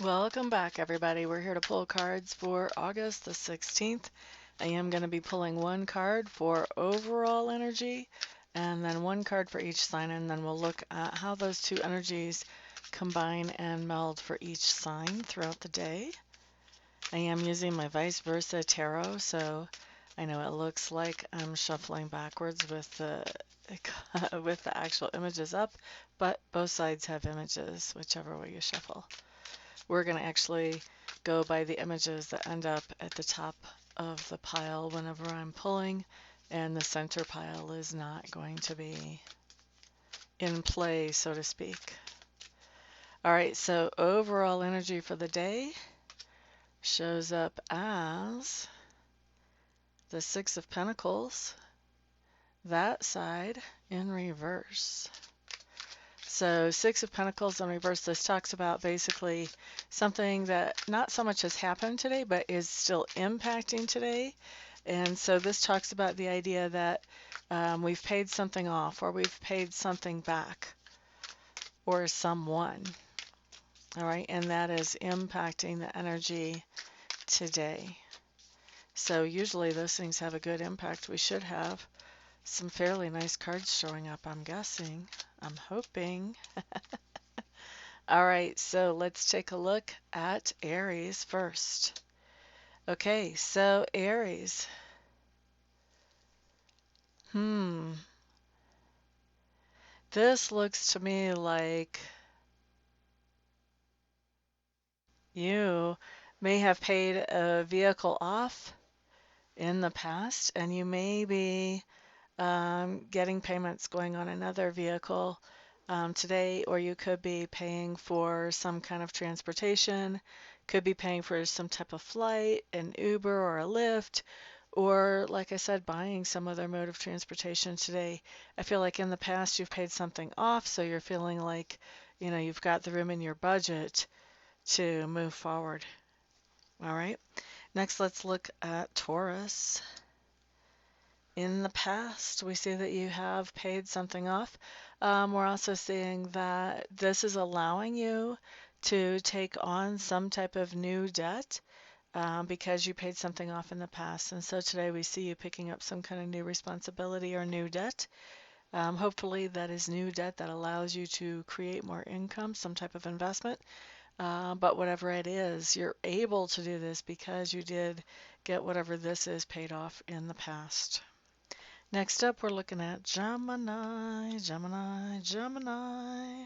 Welcome back, everybody. We're here to pull cards for August the 16th. I am going to be pulling one card for overall energy and then one card for each sign, and then we'll look at how those two energies combine and meld for each sign throughout the day. I am using my vice versa tarot, so I know it looks like I'm shuffling backwards with the with the actual images up, but both sides have images, whichever way you shuffle. We're going to actually go by the images that end up at the top of the pile whenever I'm pulling, and the center pile is not going to be in play, so to speak. All right, so overall energy for the day shows up as the Six of Pentacles, that side in reverse. So Six of Pentacles in reverse, this talks about basically something that not so much has happened today, but is still impacting today. And so this talks about the idea that we've paid something off, or we've paid something back, or someone. All right, and that is impacting the energy today. So usually those things have a good impact. We should have some fairly nice cards showing up, I'm guessing. I'm hoping. All right, so let's take a look at Aries first. Okay, so Aries. This looks to me like you may have paid a vehicle off in the past, and you may be getting payments going on another vehicle today, or you could be paying for some kind of transportation, could be paying for some type of flight, an Uber or a Lyft, or like I said, buying some other mode of transportation today. I feel like in the past you've paid something off, so you're feeling like, you've got the room in your budget to move forward. All right. Next, let's look at Taurus. In the past, we see that you have paid something off. We're also seeing that this is allowing you to take on some type of new debt because you paid something off in the past. And so today we see you picking up some kind of new responsibility or new debt. Hopefully that is new debt that allows you to create more income, some type of investment. But whatever it is, you're able to do this because you did get whatever this is paid off in the past. Next up, we're looking at Gemini, Gemini, Gemini.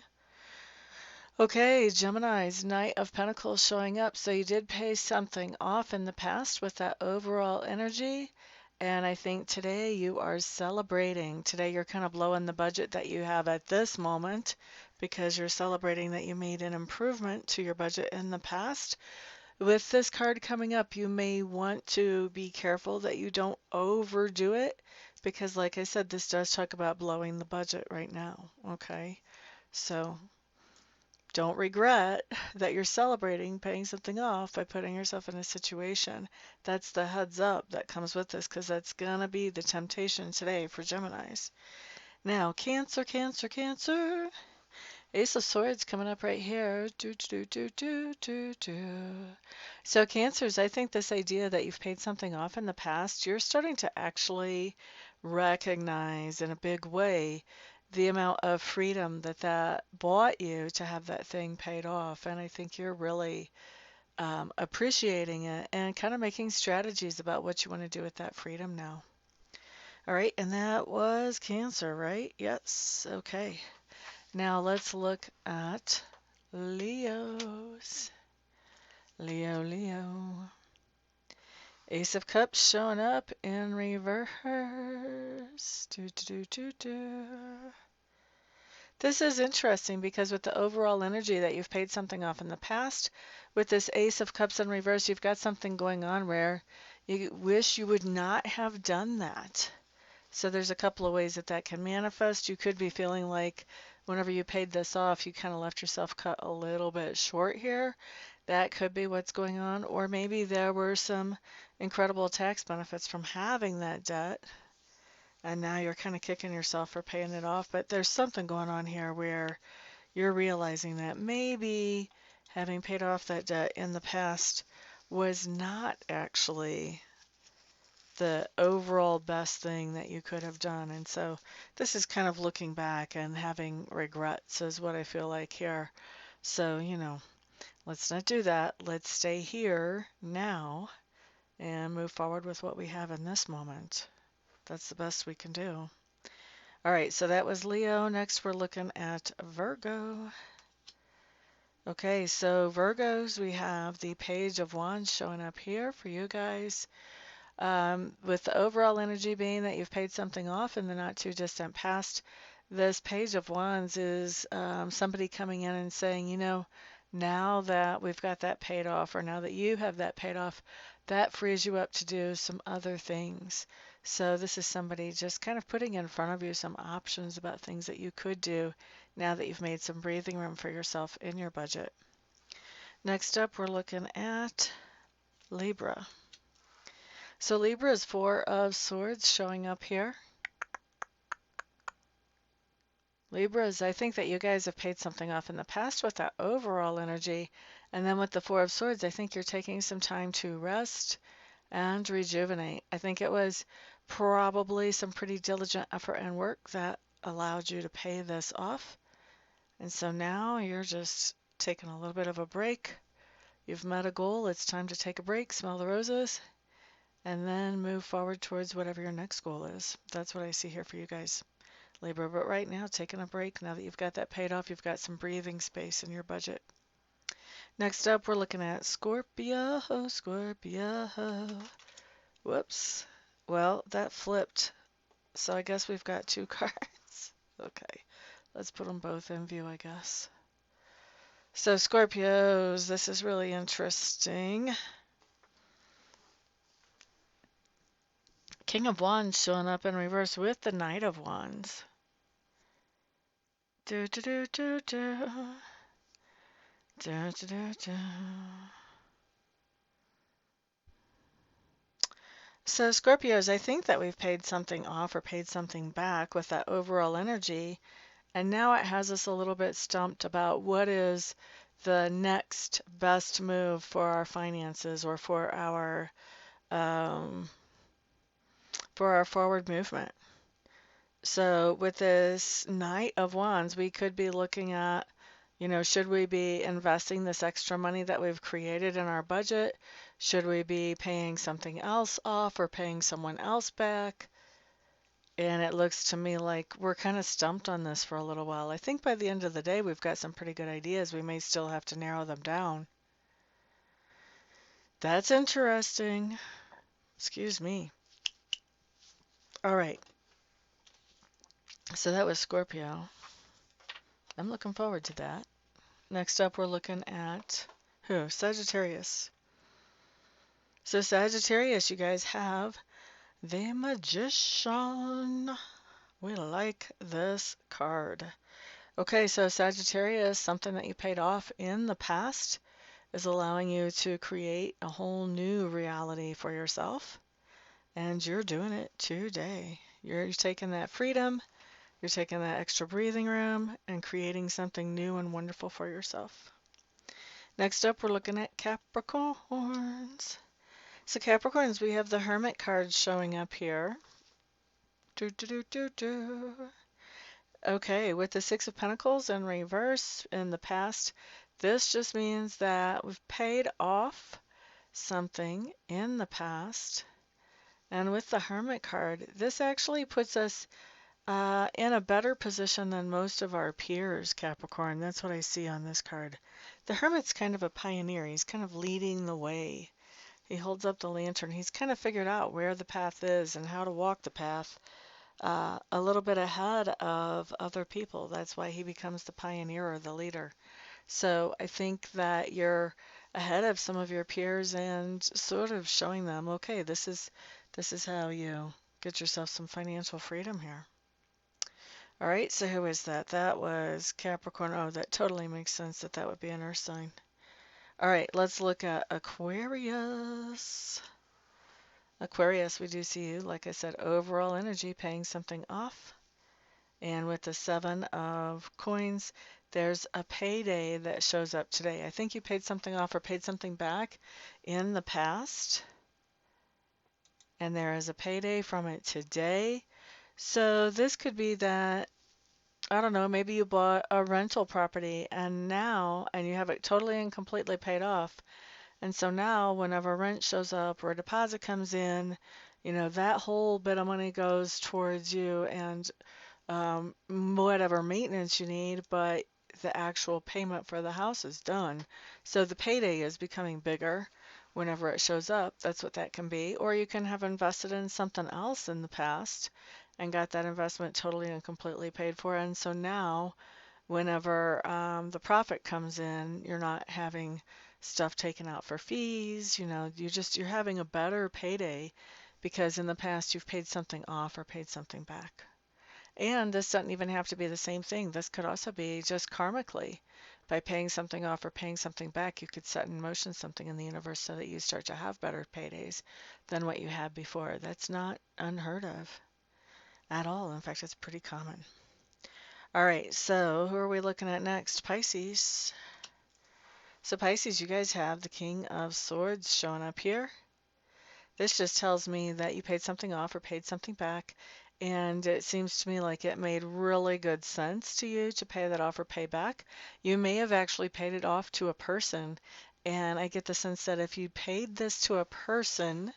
Okay, Gemini's Knight of Pentacles showing up. So you did pay something off in the past with that overall energy. And I think today you are celebrating. Today you're kind of blowing the budget that you have at this moment because you're celebrating that you made an improvement to your budget in the past. With this card coming up, you may want to be careful that you don't overdo it because, like I said, this does talk about blowing the budget right now. Okay, so don't regret that you're celebrating paying something off by putting yourself in a situation. That's the heads up that comes with this because that's going to be the temptation today for Geminis. Now, Cancer, Cancer, Cancer. Ace of Swords coming up right here. Do, do, do, do, do, do. So Cancers, I think this idea that you've paid something off in the past, you're starting to actually recognize in a big way the amount of freedom that that bought you to have that thing paid off. And I think you're really appreciating it and kind of making strategies about what you want to do with that freedom now. All right, and that was Cancer, right? Yes, okay. Now let's look at Leos. Leo, Leo. Ace of Cups showing up in reverse. Do, do, do, do, do. This is interesting because with the overall energy that you've paid something off in the past, with this Ace of Cups in reverse, you've got something going on where you wish you would not have done that. So there's a couple of ways that that can manifest. You could be feeling like whenever you paid this off, you kind of left yourself cut a little bit short here. That could be what's going on. Or maybe there were some incredible tax benefits from having that debt, and now you're kind of kicking yourself for paying it off. But there's something going on here where you're realizing that maybe having paid off that debt in the past was not actually the overall best thing that you could have done. And so this is kind of looking back and having regrets is what I feel like here. So, let's not do that. Let's stay here now and move forward with what we have in this moment. That's the best we can do. All right, so that was Leo. Next, we're looking at Virgo. Okay, so Virgos, we have the Page of Wands showing up here for you guys. With the overall energy being that you've paid something off in the not too distant past, this Page of Wands is somebody coming in and saying, now that we've got that paid off, or now that you have that paid off, that frees you up to do some other things. So this is somebody just kind of putting in front of you some options about things that you could do now that you've made some breathing room for yourself in your budget. Next up, we're looking at Libra. So Libra is Four of Swords showing up here. Libras, I think that you guys have paid something off in the past with that overall energy. And then with the Four of Swords, I think you're taking some time to rest and rejuvenate. I think it was probably some pretty diligent effort and work that allowed you to pay this off. And so now you're just taking a little bit of a break. You've met a goal. It's time to take a break, smell the roses, and then move forward towards whatever your next goal is. That's what I see here for you guys, Libra. But right now, taking a break, now that you've got that paid off, you've got some breathing space in your budget. Next up, we're looking at Scorpio. Scorpio. Whoops. Well, that flipped. So I guess we've got two cards. Okay. Let's put them both in view, I guess. So Scorpios, this is really interesting. King of Wands showing up in reverse with the Knight of Wands. Do, do, do, do, do. Do, do, do, do. So Scorpios, I think that we've paid something off or paid something back with that overall energy. And now it has us a little bit stumped about what is the next best move for our finances or for our forward movement. So with this Knight of Wands, we could be looking at, should we be investing this extra money that we've created in our budget? Should we be paying something else off or paying someone else back? And it looks to me like we're kind of stumped on this for a little while. I think by the end of the day, we've got some pretty good ideas. We may still have to narrow them down. That's interesting. Excuse me. All right. So that was Scorpio. I'm looking forward to that. Next up, we're looking at who? Sagittarius. So Sagittarius, you guys have the Magician. We like this card. Okay, so Sagittarius, something that you paid off in the past is allowing you to create a whole new reality for yourself. And you're doing it today. You're taking that freedom, you're taking that extra breathing room and creating something new and wonderful for yourself. Next up, we're looking at Capricorns. So Capricorns, we have the Hermit card showing up here. Do, do, do, do, do. Okay, with the Six of Pentacles in reverse in the past, this just means that we've paid off something in the past. And with the Hermit card, this actually puts us in a better position than most of our peers, Capricorn. That's what I see on this card. The Hermit's kind of a pioneer. He's kind of leading the way. He holds up the lantern. He's kind of figured out where the path is and how to walk the path a little bit ahead of other people. That's why he becomes the pioneer or the leader. So I think that you're ahead of some of your peers and sort of showing them, okay, this is how you get yourself some financial freedom here. All right, so who is that? That was Capricorn. Oh, that totally makes sense that that would be an earth sign. All right, let's look at Aquarius. Aquarius, we do see you, like I said, overall energy paying something off. And with the Seven of Coins, there's a payday that shows up today. I think you paid something off or paid something back in the past, and there is a payday from it today. So this could be that, I don't know, maybe you bought a rental property and you have it totally and completely paid off. And so now whenever rent shows up or a deposit comes in, that whole bit of money goes towards you and whatever maintenance you need, but the actual payment for the house is done. So the payday is becoming bigger whenever it shows up. That's what that can be. Or you can have invested in something else in the past and got that investment totally and completely paid for. And so now, whenever the profit comes in, you're not having stuff taken out for fees. You're having a better payday because in the past you've paid something off or paid something back. And this doesn't even have to be the same thing. This could also be just karmically. By paying something off or paying something back, you could set in motion something in the universe so that you start to have better paydays than what you had before. That's not unheard of at all. In fact, it's pretty common. All right, so who are we looking at next? Pisces. So Pisces, you guys have the King of Swords showing up here. This just tells me that you paid something off or paid something back, and it seems to me like it made really good sense to you to pay that off or pay back. You may have actually paid it off to a person, and I get the sense that if you paid this to a person,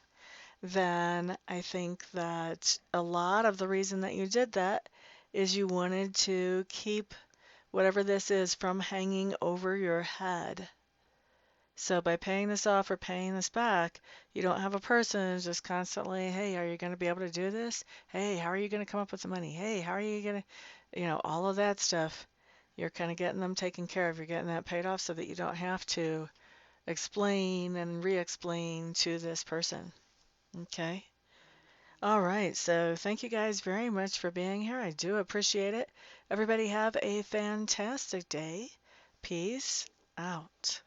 then I think that a lot of the reason that you did that is you wanted to keep whatever this is from hanging over your head. So by paying this off or paying this back, you don't have a person who's just constantly, hey, are you going to be able to do this? Hey, how are you going to come up with the money? Hey, how are you going to, all of that stuff. You're kind of getting them taken care of. You're getting that paid off so that you don't have to explain and re-explain to this person. Okay? All right. So thank you guys very much for being here. I do appreciate it. Everybody have a fantastic day. Peace out.